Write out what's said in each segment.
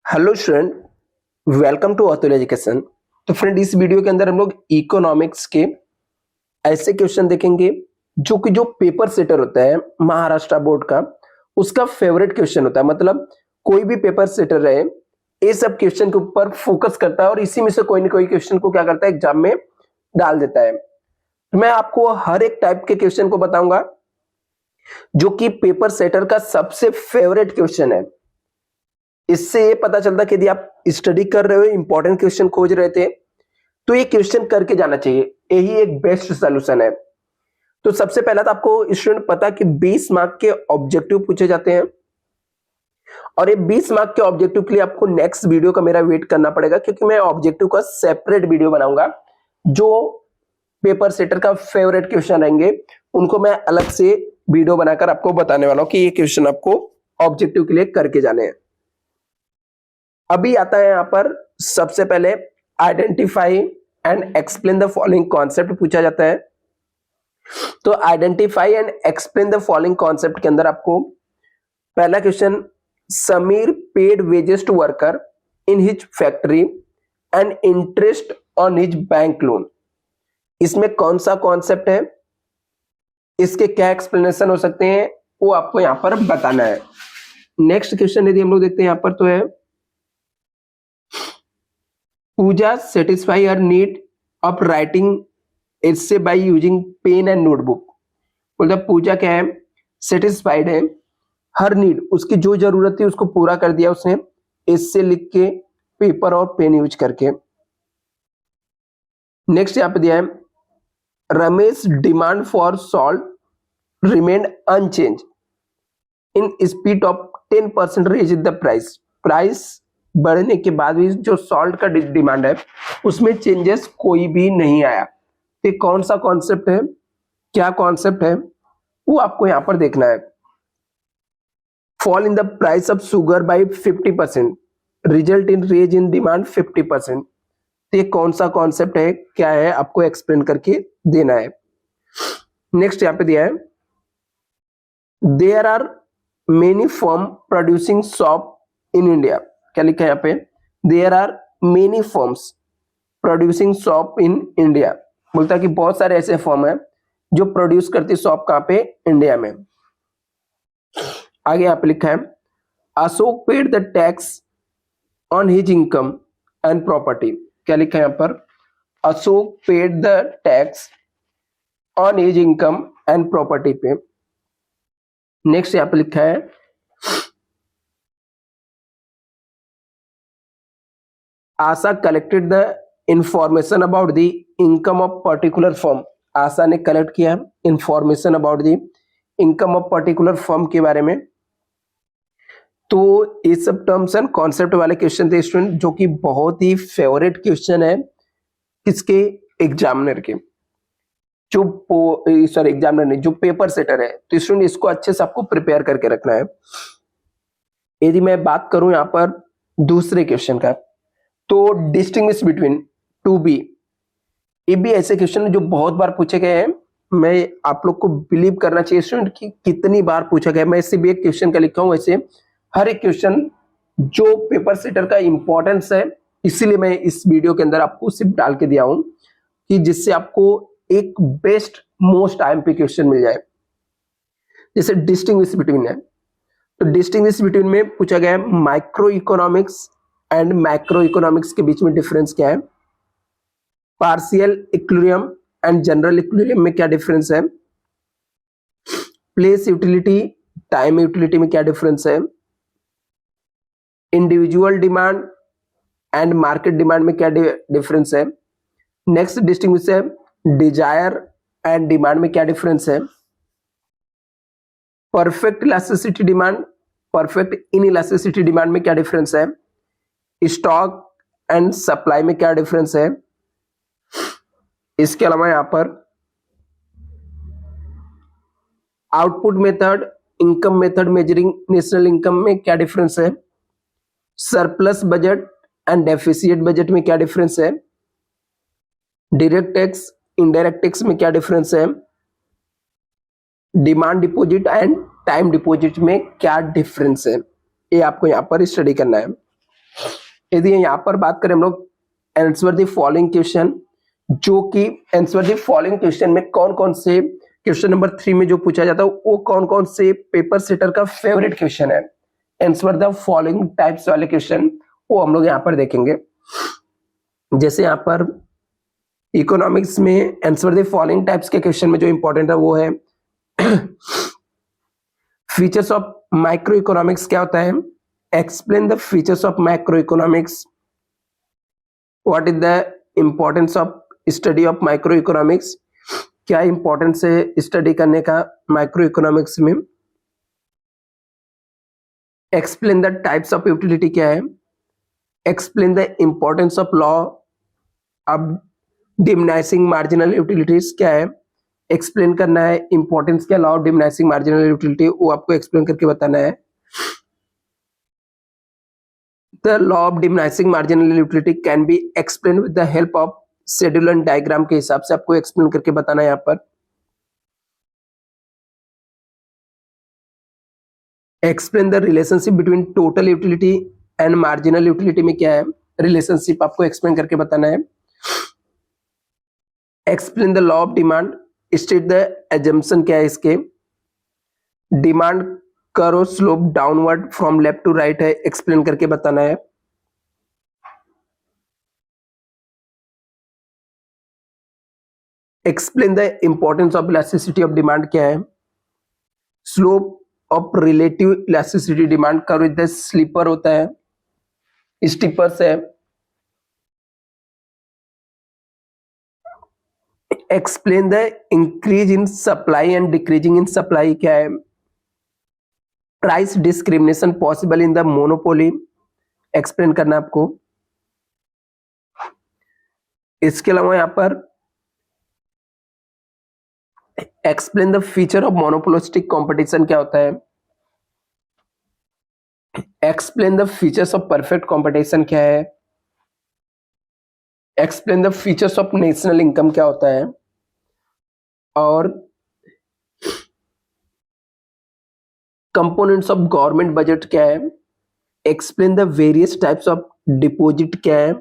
Hello student, welcome to Atul education. तो friend, इस video के अंदर हम लोग इकोनॉमिक्स के ऐसे क्वेश्चन देखेंगे जो पेपर सेटर होता है महाराष्ट्र बोर्ड का, उसका फेवरेट क्वेश्चन होता है। मतलब कोई भी पेपर सेटर रहे, ये सब क्वेश्चन के ऊपर फोकस करता है और इसी में से कोई ना कोई क्वेश्चन को क्या करता है, एग्जाम में डाल देता है। तो मैं आपको हर एक टाइप के क्वेश्चन को बताऊंगा जो कि पेपर सेटर का सबसे फेवरेट क्वेश्चन है। इससे ये पता चलता कि यदि आप स्टडी कर रहे हो, इंपॉर्टेंट क्वेश्चन खोज रहे थे, तो ये क्वेश्चन करके जाना चाहिए। यही एक बेस्ट सोल्यूशन है। तो सबसे पहला तो आपको स्टूडेंट पता कि 20 मार्क के ऑब्जेक्टिव पूछे जाते हैं और ये 20 मार्क के ऑब्जेक्टिव के लिए आपको नेक्स्ट वीडियो का मेरा वेट करना पड़ेगा, क्योंकि मैं ऑब्जेक्टिव का सेपरेट वीडियो बनाऊंगा। जो पेपर सेटर का फेवरेट क्वेश्चन रहेंगे उनको मैं अलग से वीडियो बनाकर आपको बताने वाला हूं कि ये क्वेश्चन आपको ऑब्जेक्टिव के लिए करके जाने हैं। अभी आता है यहां पर सबसे पहले identify and explain the following concept पूछा जाता है। तो identify and explain the following concept के अंदर आपको पहला question, Sameer paid wages to worker in his factory and interest on his bank loan. इसमें कौन सा कॉन्सेप्ट है, इसके क्या एक्सप्लेनेशन हो सकते हैं, वो आपको यहां पर बताना है। नेक्स्ट क्वेश्चन यदि हम लोग देखते हैं यहां पर, तो है Puja satisfy her need of writing essay by using pen and notebook. मतलब पूजा क्या है, सेटिस्फाइड है, हर नीड, उसकी जो जरूरत थी उसको पूरा कर दिया उसने एसे लिख के, पेपर और पेन यूज करके। नेक्स्ट यहां पे दिया है Ramesh demand for salt remain unchanged in spite of 10% raise in the price. Price बढ़ने के बाद भी जो सॉल्ट का डिमांड है उसमें चेंजेस कोई भी नहीं आया। तो कौन सा कॉन्सेप्ट है, क्या कॉन्सेप्ट है, वो आपको यहां पर देखना है। Fall in the price of sugar by 50% result in raise in demand 50%। तो ये कौन सा कॉन्सेप्ट है, क्या है, आपको एक्सप्लेन करके देना है। नेक्स्ट यहां पे दिया है there are many firm producing soap in India. क्या लिखा है यहाँ पे, there are many firms producing soap in India. बोलता है कि बहुत सारे ऐसे फर्म है जो प्रोड्यूस करती शॉप कहां पे, इंडिया में। आगे यहाँ पे लिखा है Ashok paid the tax on his income and property. क्या लिखा है यहाँ पर, Ashok paid the tax on his income and property पे। नेक्स्ट यहाँ पे लिखा है Asha collected the information about the income of particular firm. Asha ने कलेक्ट किया information about the income of particular firm के बारे में। तो ये सब टर्म्स एंड कॉन्सेप्ट वाले क्वेश्चन थे स्टूडेंट, जो कि बहुत ही फेवरेट क्वेश्चन है किसके, एग्जामिनर के, जो सॉरी एग्जामिनर नहीं, जो पेपर सेटर है। तो स्टूडेंट इसको अच्छे से आपको प्रिपेयर करके रखना है। यदि मैं बात करूं यहां पर दूसरे क्वेश्चन का, तो डिस्टिंग्विश बिटवीन टू बी, ये भी ऐसे क्वेश्चन जो बहुत बार पूछे गए हैं। मैं आप लोग को बिलीव करना चाहिए स्टूडेंट कि कितनी बार पूछा गया। मैं इसे भी एक क्वेश्चन का लिखा हूं, ऐसे हर एक क्वेश्चन जो पेपर सेटर का इंपॉर्टेंस है, इसीलिए मैं इस वीडियो के अंदर आपको सिर्फ डाल के दिया हूं कि जिससे आपको एक बेस्ट मोस्ट आईएमपी क्वेश्चन मिल जाए। जैसे डिस्टिंग्विश बिटवीन है, तो डिस्टिंग्विश बिटवीन में पूछा गया है micro economics and macro economics के बीच में डिफरेंस क्या है, partial equilibrium and general equilibrium में क्या डिफरेंस है, प्लेस यूटिलिटी टाइम यूटिलिटी में क्या डिफरेंस है, individual demand and market demand में क्या डिफरेंस है। नेक्स्ट डिस्टिंग्विश है डिजायर एंड डिमांड में क्या डिफरेंस है, perfect elasticity demand perfect inelasticity demand में क्या डिफरेंस है, स्टॉक एंड सप्लाई में क्या डिफरेंस है। इसके अलावा यहां पर output method, income method measuring national income में क्या डिफरेंस है, surplus budget and deficit budget में क्या डिफरेंस है, डायरेक्ट टैक्स इनडायरेक्ट टैक्स में क्या डिफरेंस है, demand deposit and time deposit में क्या डिफरेंस है। ये आपको यहां पर स्टडी करना है। यदि यहाँ पर बात करें हम लोग आंसर द फॉलोइंग क्वेश्चन, जो कि आंसर द फॉलोइंग क्वेश्चन में कौन कौन से क्वेश्चन नंबर 3 में जो पूछा जाता है वो कौन कौन से पेपर सेटर का फेवरेट क्वेश्चन है, आंसर द फॉलोइंग टाइप्स वाले क्वेश्चन वो हम लोग यहाँ पर देखेंगे। जैसे यहाँ पर इकोनॉमिक्स में आंसर द फॉलोइंग टाइप्स के क्वेश्चन में जो इंपॉर्टेंट है वो है फीचर्स ऑफ माइक्रो इकोनॉमिक्स क्या होता है, explain the features of micro economics, what is the importance of study of micro economics, क्या इंपॉर्टेंस है स्टडी करने का माइक्रो इकोनॉमिक्स में, explain the types of utility क्या है, explain the importance of law of diminishing marginal utilities क्या है, explain करना है इंपॉर्टेंस क्या law of diminishing marginal utility वो आपको एक्सप्लेन करके बताना है। The law of diminishing marginal utility can be explain with the help of schedule and diagram के हिसाब से आपको एक्सप्लेन करके बताना है यहाँ पर। Explain the relationship between total utility and marginal utility में क्या है, रिलेशनशिप आपको एक्सप्लेन करके बताना है। Explain the law of demand, state the assumption क्या है इसके, demand curve slope downward from left to right है, एक्सप्लेन करके बताना है। Explain the importance of elasticity of demand क्या है, slope of relative elasticity demand curve इधर स्लीपर होता है, स्टीपर्स है। Explain the increase in supply and decreasing in supply क्या है, price discrimination possible in the monopoly explain करना आपको। इसके अलावा यहां पर explain the feature of monopolistic competition क्या होता है, explain the features of perfect competition क्या है, explain the features of national income क्या होता है, और कंपोनेंट्स ऑफ गवर्नमेंट बजट क्या है, explain the various types of deposit क्या है,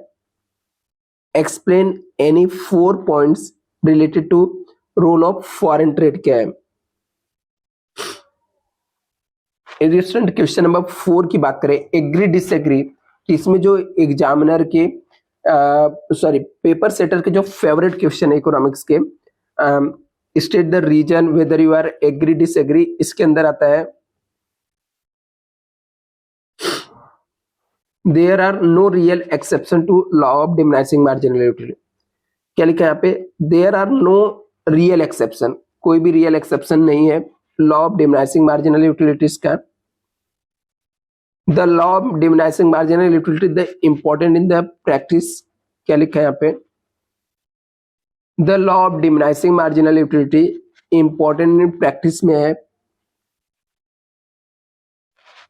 explain any 4 points related to role of foreign trade क्या है। एडिशनल क्वेश्चन नंबर 4 की बात करें, एग्री डिसएग्री, इसमें जो एग्जामिनर के पेपर सेटर के जो फेवरेट क्वेश्चन है इकोनॉमिक्स के, state the reason whether you are agree disagree, इसके अंदर आता है there are no real exception to law of diminishing marginal utility, क्या लिखा है यहाँ पे, there are no real exception, कोई भी रियल एक्सेप्शन नहीं है law of diminishing marginal utilities का। The law of diminishing marginal utility the important in the practice, क्या लिखा है यहाँ पे, the law of diminishing marginal utility important in practice में है।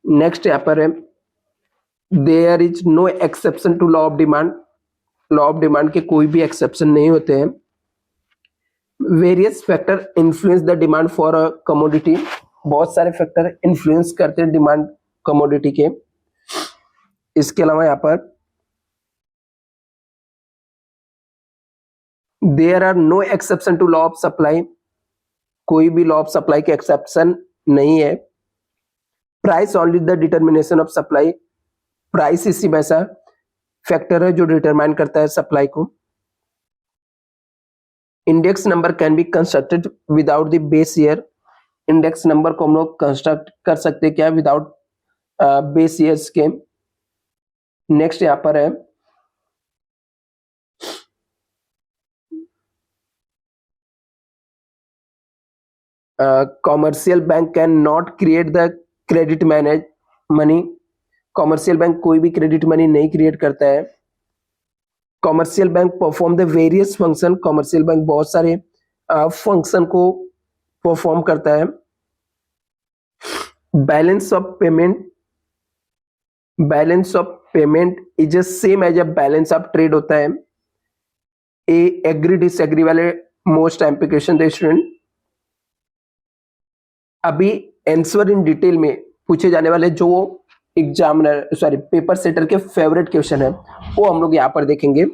नेक्स्ट यहाँ पर है there is no exception to law of demand, law of demand के कोई भी एक्सेप्शन नहीं होते हैं। Various factor influence the demand for a commodity, बहुत सारे फैक्टर इन्फ्लुएंस करते हैं डिमांड कमोडिटी के। इसके अलावा यहाँ पर there are no exception to law of supply, कोई भी लॉ ऑफ सप्लाई के एक्सेप्शन नहीं है। Price only the determination of supply, price इसी वैसा फैक्टर है जो डिटरमाइन करता है सप्लाई को। Index number can be constructed without the base year, index number को हम लोग कंस्ट्रक्ट कर सकते हैं क्या विदाउट बेस ईयर्स के। नेक्स्ट यहां पर है commercial bank can not create the credit manage money, commercial bank कोई भी क्रेडिट मनी नहीं क्रिएट करता है। Commercial bank perform the various function, commercial bank बहुत सारे फंक्शन को परफॉर्म करता है। Balance of payment, balance of payment is same as a balance of trade होता है। ए एग्री डिसएग्री वाले मोस्ट एप्लीकेशन द स्टूडेंट। अभी आंसर इन डिटेल में पूछे जाने वाले जो एग्जामिनर सॉरी पेपर सेटर के फेवरेट क्वेश्चन है वो हम लोग यहाँ पर देखेंगे।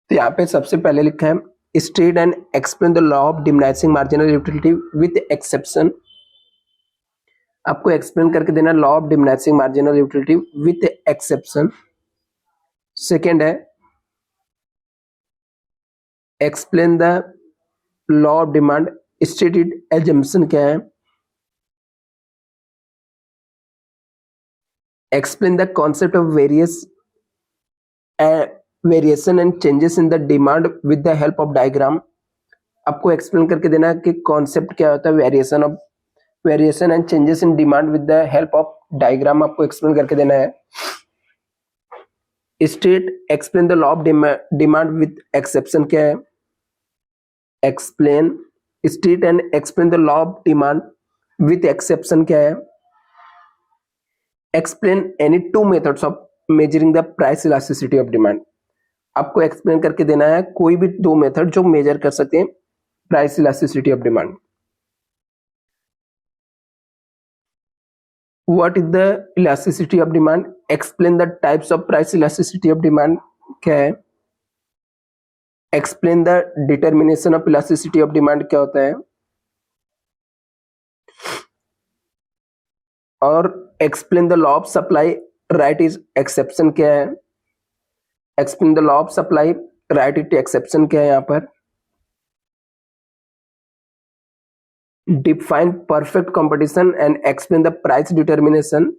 तो यहाँ पे सबसे पहले लिखा है state and explain the law of diminishing marginal utility with exception. आपको एक्सप्लेन करके देना law of diminishing marginal utility with exception. Second है explain the law of demand stated assumption क्या है। Explain the concept of variation and changes in the demand with the help of diagram. आपको explain करके देना कि concept क्या होता है variation and changes in demand with the help of diagram आपको एक्सप्लेन करके देना है। State explain the law of demand with exception क्या है। Explain state and explain the law of demand with exception क्या है। Explain any two methods of measuring the price elasticity of demand. आपको explain करके देना है कोई भी दो मेथड जो मेजर कर सकते हैं price elasticity of demand. What is the elasticity of demand. Explain the types of price elasticity of demand क्या है। Explain the determination of elasticity of demand क्या होता है। और explain the law of supply right is exception क्या है। Explain the law of supply right it exception क्या है। यहां पर define perfect competition and explain the price determination.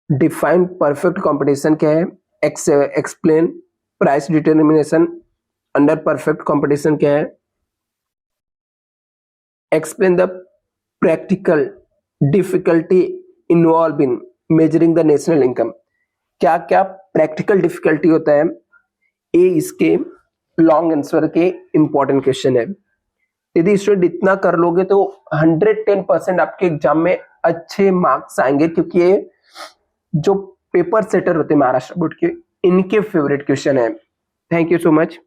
Define perfect competition क्या है। Explain price determination under perfect competition क्या है। Explain the practical difficulty involve in measuring the national income. क्या क्या प्रैक्टिकल डिफिकल्टी होता है ये इसके लॉन्ग आंसर के इंपॉर्टेंट क्वेश्चन है। यदि स्टूडेंट इतना कर लोगे तो 110% आपके एग्जाम में अच्छे मार्क्स आएंगे, क्योंकि ये जो पेपर सेटर होते हैं महाराष्ट्र बोर्ड के इनके फेवरेट क्वेश्चन है। Thank you so much.